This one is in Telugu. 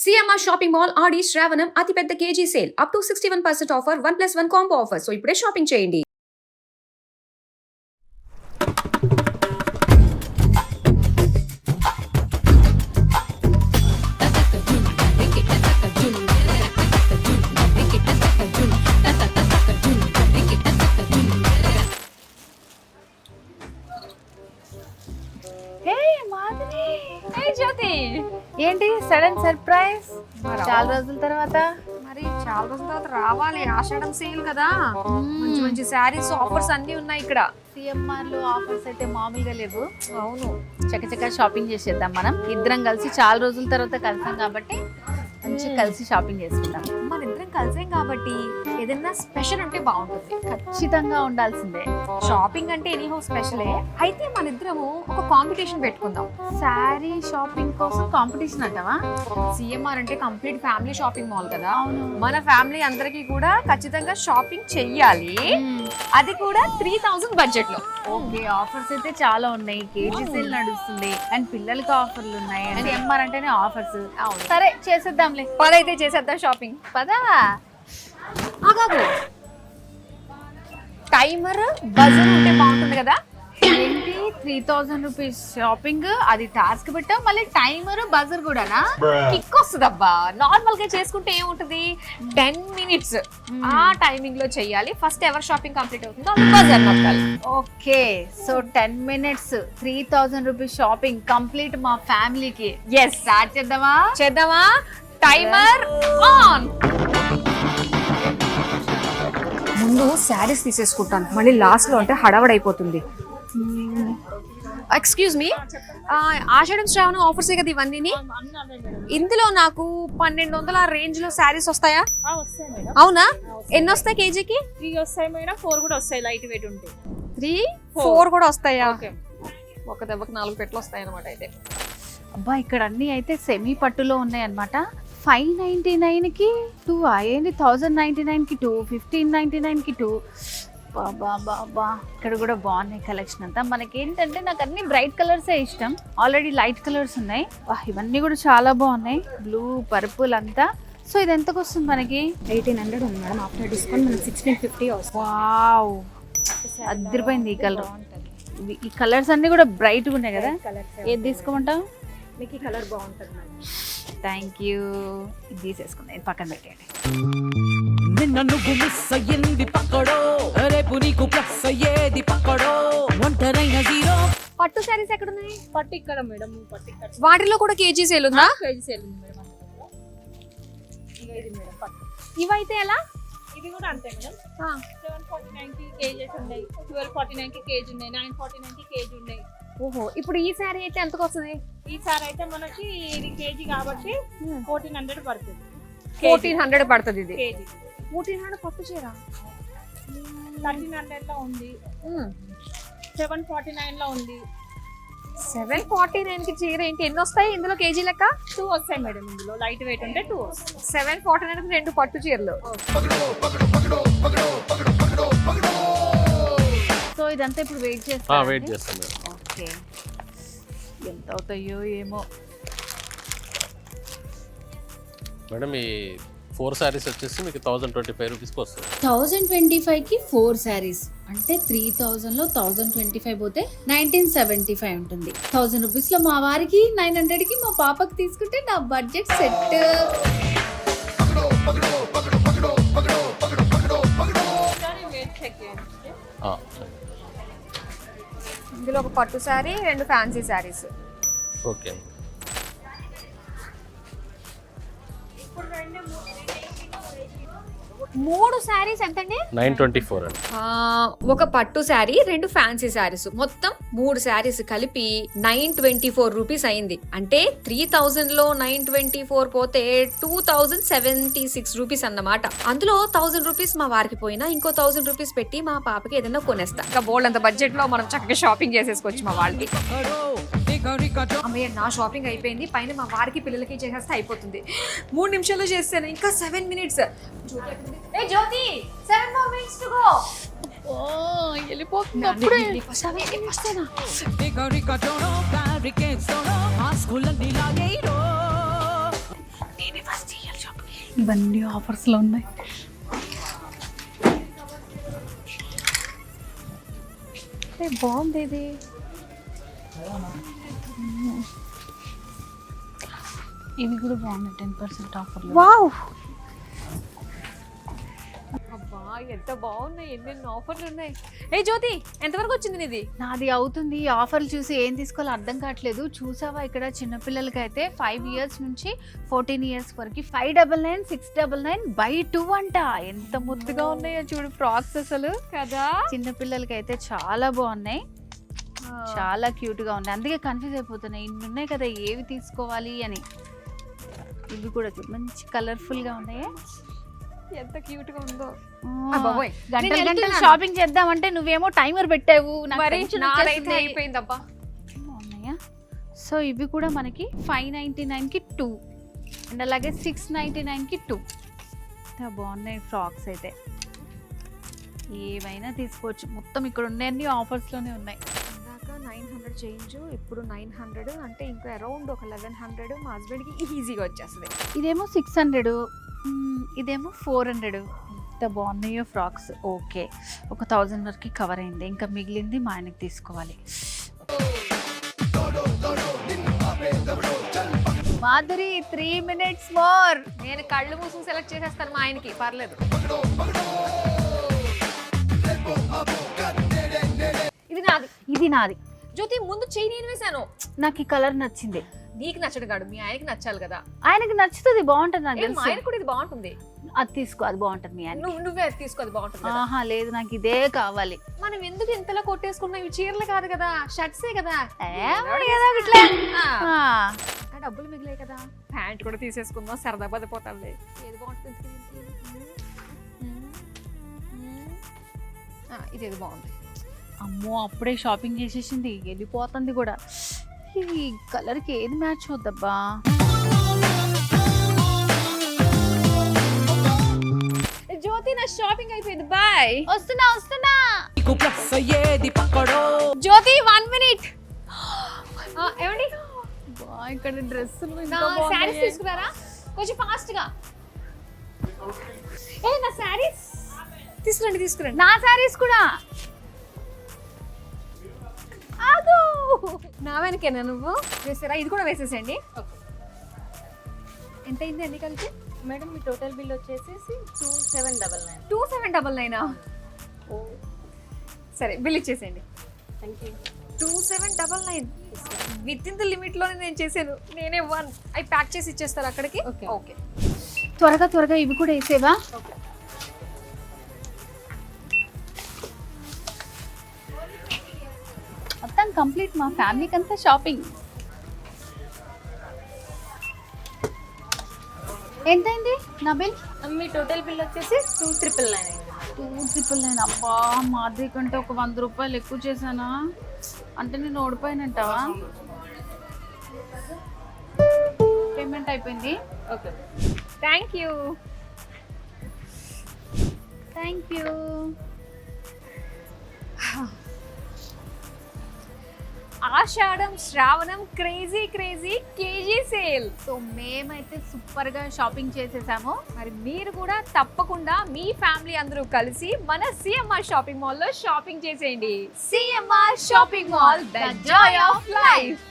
CMR Shopping Mall ఆడి శ్రావణం అతిపెద్ద KG sale up to 61% offer 1+1 combo offer. So ఇప్పుడే షాపింగ్ చేయండి. జ్యోతి ఏంటి సడన్ సర్ప్రైజ్ చాలా రోజుల తర్వాత రావాలి. ఆషాఢం సేల్ కదా, మంచి మంచి శారీస్ ఆఫర్స్ అన్ని ఉన్నాయి ఇక్కడ. సిఎంఆర్ లో ఆఫర్స్ అయితే మామూలుగా లేవు. అవును, చక్కచక్క షాపింగ్ చేసేద్దాం. మనం ఇద్దరం కలిసి చాలా రోజుల తర్వాత కలిసాం కాబట్టి మంచి కలిసి షాపింగ్ చేసుకుందాం. మన ఇద్దరం కలిసాం కాబట్టి ఏదైనా స్పెషల్ ఉంటే బాగుంటుంది. ఖచ్చితంగా ఉండాల్సిందే. షాపింగ్ అంటే ఎనీహో స్పెషలే. అయితే మన ఇద్దరము ఒక కాంపిటీషన్ పెట్టుకుందాం. శారీ షాపింగ్ కోసం కాంపిటీషన్ అంటావా? సిఎంఆర్ అంటే కంప్లీట్ ఫ్యామిలీ షాపింగ్ మాల్ కదా. అవును, మన ఫ్యామిలీ అందరికి కూడా ఖచ్చితంగా షాపింగ్ చెయ్యాలి. అది కూడా 3000 బడ్జెట్ లో. ఓకే, ఆఫర్స్ అయితే చాలా ఉన్నాయి. కేజీ సేల్ నడుస్తుంది అండ్ పిల్లలకి ఆఫర్లు ఉన్నాయి. సిఎంఆర్ అంటేనే ఆఫర్స్. సరే చేసేద్దాంలే. పదైతే చేసేద్దాం షాపింగ్. పదా ఆగాగు, టైమర్ బజర్ ఉంటే బాగుంటుంది కదా. ఏంటి 3000 రూపీస్ షాపింగ్, అది టాస్క్ పెట్టావు, మళ్ళీ టైమర్ బజర్ కూడానా? కిక్ వస్తుందబ్బా. నార్మల్ గా చేసుకుంటే ఏముంటది, 10 మినిట్స్ ఆ టైమింగ్ లో చెయ్యాలి. ఫస్ట్ ఎవర్ షాపింగ్ కంప్లీట్ అవుతుందో అది బజర్ నొక్కాలి. Okay, so 10 minutes 3000 rupees shopping complete మా ఫ్యామిలీకి. ఎస్, స్టార్ట్ చేద్దామా? Timer on. ముందు శారీస్ తీసేసుకుంటాను, మళ్ళీ లాస్ట్ లో అంటే హడావడైపోతుంది. ఎక్స్క్యూజ్ మీ, ఆషాఢం శ్రావణం ఆఫర్సే కదా ఇవన్నీ. ఇందులో నాకు 1200 రేంజ్ లో శారీస్ వస్తాయా? అవునా? ఎన్ని వస్తాయి కేజీకి? 3 వస్తాయి మేడం, 4 కూడా వస్తాయి. లైట్ వెయిట్ ఉంటాయి. 3, 4 కూడా వస్తాయా? ఒక దెబ్బకి 4 పెట్లు వస్తాయి అనమాట. అయితే అబ్బా, ఇక్కడ అన్ని అయితే సెమీ పట్టులో ఉన్నాయి అనమాట. 599 కి 2, అయ్యింది 1099 కి 2, 1599 కి 2. బాబా, ఇక్కడ కూడా బాగున్నాయి కలెక్షన్ అంతా. మనకి ఏంటంటే నాకు అన్ని బ్రైట్ కలర్సే ఇష్టం. ఆల్రెడీ లైట్ కలర్స్ ఉన్నాయి. ఇవన్నీ కూడా చాలా బాగున్నాయి, బ్లూ పర్పుల్ అంతా. సో ఇది ఎంతకు వస్తుంది మనకి? 1800 ఉంది మేడం. ఆఫ్టర్ డిస్కౌంట్ మనకి 1650 వస్తుంది. వావ్, అదిరిపోయింది ఈ కలర్. ఈ కలర్స్ అన్ని కూడా బ్రైట్గా ఉన్నాయి కదా. ఏది తీసుకోమంటావు? మీకు ఈ కలర్ బాగుంటుంది మేడం. Thank you. ఇది తీసేసుకుందాం, ఇది పక్కన పెట్టేయండి. నిన్న నువ్వు మిస్ అయ్యింది పక్కడో, రేపు నీకు ప్లస్ అయ్యేది పక్కడో. ఒంటరైన జీరో. పట్టు శారీస్ ఎక్కడ ఉన్నాయి? పట్టు ఇక్కడ మేడం, పట్టు ఇక్కడ. వాటిలో కూడా కేజీ సేల్ ఉందా? కేజీ సేల్ ఉంది మేడం. ఇక ఇది మేడం పట్టు. ఇవైతే ఎలా? ఇది కూడా అంతే మేడం. 749 కి కేజీస్ ఉన్నాయి, 1249 కి కేజీ ఉన్నాయి, 949 కి కేజీ ఉన్నాయి. ఓహో, ఇప్పుడు ఈ శారీ అయితే ఎంతకు వస్తుంది? ఈసారి అయితే మనకి ఇది కేజీ కాబట్టి 1400 పడుతుంది. 1400 పడుతుంది. ఇది కేజీ 1400 పట్టు చీర 1300 లో ఉంది, 749 లో ఉంది. 749 కి చీర ఏంటి? ఎన్ని వస్తాయి ఇందులో కేజీ లెక్క? 2 వస్తాయి మేడం. ఇందులో లైట్ వెయిట్ ఉంటే 2 వస్తాయి. 749 కి 2 పట్టు చీరలు. సో ఇదంతా ఇప్పుడు వెయిట్ చేస్తాం. ఓకే, ఎంత అవుతాయో ఏమో. మేడం ఈ 4 సారీస్ వచ్చేసి మీకు 1025 రూపీస్కి వస్తుంది. 1025 కి 4 శారీస్ అంటే 3000 లో 1025 పోతే 1975 ఉంటుంది. 1000 రూపీస్ లో మా వారికి, 900 కి మా పాపకి తీసుకుంటే నా బడ్జెట్ సెట్. వెయిట్ చెక్ చేయండి. ఇందులో ఒక పట్టు శారీ, 2 ఫ్యాన్సీ శారీస్. ఓకే, మూడు శారీస్ ఎంతండి? 924 అండి. ఒక పట్టు శారీ, 2 ఫ్యాన్సీ శారీస్, మొత్తం 3 శారీస్ కలిపి 924 రూపీస్ అయింది. అంటే 3000 లో 924 పోతే 2076 రూపీస్ అన్నమాట. అందులో 1000 రూపీస్ మా వారికి పోయినా ఇంకో 1000 రూపీస్ పెట్టి మా పాపకి ఏదైనా కొనేస్తా. ఇంకా బోల్డ్ అంత బడ్జెట్ లో మనం చక్కగా షాపింగ్ చేసేసుకోవచ్చు మా వాళ్ళకి. అమ్మయ్య, నా షాపింగ్ అయిపోయింది. పైన మా వారికి పిల్లలకి చేసేస్తే అయిపోతుంది. 3 నిమిషాల్లో చేస్తాను, ఇంకా 7 minutes. A Jyothi, 7 more minutes to go. వెళ్ళిపోతుంది. నేనే ఇవన్నీ ఆఫర్స్లో ఉన్నాయి. బాగుంది ఇది. ఇవి కూడా బాగున్నాయి 10% ఆఫర్లో. వావ్, అబ్బా ఎంత బాగున్నాయి, ఎన్నెన్ని ఆఫర్లు ఉన్నాయి. ఏ జ్యోతి, ఎంతవరకు వచ్చింది నీది? నాది అవుతుంది. ఈ ఆఫర్లు చూసి ఏం తీసుకోవాలో అర్థం కావట్లేదు. చూసావా ఇక్కడ చిన్నపిల్లలకి అయితే 5 years నుంచి 14 years వరకు 599, 699 buy 2 అంట. ఎంత ముద్దుగా ఉన్నాయో చూడు ఫ్రాక్స్, అసలు కదా. చిన్నపిల్లలకి అయితే చాలా బాగున్నాయి, చాలా క్యూట్ గా ఉన్నాయి. అందుకే కన్ఫ్యూజ్ అయిపోతున్నాయి, ఇన్ని ఉన్నాయి కదా ఏవి తీసుకోవాలి అని. ఇవి కూడా చూడు మంచి కలర్ఫుల్ గా ఉన్నాయి. ఎంత క్యూట్ గా ఉందో. గంటలు గంటలు షాపింగ్ చేద్దామంటే నువ్వేమో టైమర్ పెట్టావు. మరి నాదైతే అయిపోయిందబ్బా. ఉన్నాయా? సో ఇవి కూడా మనకి 599కి 2 అండ్ అలాగే 699కి 2. బాగున్నాయి ఫ్రాక్స్ అయితే, ఏవైనా తీసుకోవచ్చు. మొత్తం ఇక్కడ ఉన్నాయన్నీ ఆఫర్స్లోనే ఉన్నాయి. ఇందాక 900 చేంజ్, ఇప్పుడు 900 అంటే ఇంకా అరౌండ్ ఒక 1100 మా హస్బెండ్కి ఈజీగా వచ్చేస్తుంది. ఇదేమో 600, ఇదేమో 400. ఎంత బాగున్నాయో ఫ్రాక్స్. ఓకే, ఒక 1000 వరకు కవర్ అయింది. ఇంకా మిగిలింది మా ఆయనకి తీసుకోవాలి. Madhuri 3 minutes more. నేను కళ్ళు మూసుకు సెలెక్ట్ చేసేస్తాను మా ఆయనకి, పర్లేదు. ఇది నాది. ఇది నాది. జ్యోతి ముందు చెయ్యి నేను వేసాను. నాకు ఈ కలర్ నచ్చింది. నీకు నచ్చడు కాడు, మీ ఆయనకి నచ్చాలి కదా. ఆయనకి నచ్చుతుంది, బాగుంటుంది నాకు మా తెలుసు. ఆయన కూడా ఇది బాగుంటుంది. అది తీసుకో, అది బాగుంటుంది మీ ఆయన. నువ్వే అది తీసుకో, అది బాగుంటుంది కదా. ఆహా లేదు, నాకు ఇదే కావాలి. మనం ఎందుకు ఇంతలా కొట్టేసుకున్నాం? ఇవి చీరలు కాదు కదా, షర్ట్సే కదా. ఏదో ఒకట్లే. ఆ డబ్బులు మిగిలాయి కదా, ప్యాంట్ కూడా తీసేసుకుందాం, సరదా పడిపోతాంలే. ఏది బాగుంటుంది? ఇదేది బాగుంది. అమ్మో, అప్పుడే షాపింగ్ చేసేసింది, వెళ్ళిపోతుంది కూడా. ఈ కలర్కి ఏది మ్యాచ్ అవుద్దబ్బా? జ్యోతి, నా షాపింగ్ అయిపోయింది, బాయ్. వస్తున్నా వస్తున్నా. నీకు ప్లస్ అయ్యేది పక్కడో. జ్యోతి 1 minute. ఏమండి, ఇక్కడ డ్రెస్సులు నా శారీస్ తీసుకున్నారా? కొంచెం ఫాస్ట్ గా. నా శారీస్ తీసుకురండి, తీసుకురండి. నా శారీస్ కూడా. ఆగు, నా వెనకేనా నువ్వు? వేసారా? ఇది కూడా వేసేసండి. ఎంత అయింది అన్ని కలిపి? మేడం మీ టోటల్ బిల్ వచ్చేసి 2799. 2799. సరే, బిల్ ఇచ్చేసేయండి. Thank you. 2799 with in the limit లోనే నేను చేశాను. నేనే 1 అవి ప్యాక్ చేసి ఇచ్చేస్తారు అక్కడికి. ఓకే, త్వరగా త్వరగా ఇవి కూడా వేసేవా? మొత్తం కంప్లీట్ మా ఫ్యామిలీకి అంతా షాపింగ్. ఎంతైంది నా బిల్? మీ టోటల్ బిల్ వచ్చేసి 2999. 2999. అబ్బా, మాది కంటే ఒక 100 రూపాయలు ఎక్కువ చేశానా? అంటే నేను ఓడిపోయినట్టవా? పేమెంట్ అయిపోయింది. Okay, thank you. Thank you. ఆషాఢం శ్రావణం crazy crazy KG sale. So మేమైతే సూపర్ గా షాపింగ్ చేసేసాము. మరి మీరు కూడా తప్పకుండా మీ ఫ్యామిలీ అందరూ కలిసి మన సిఎంఆర్ షాపింగ్ మాల్ లో షాపింగ్ చేసేయండి. CMR shopping mall, the Joy of life.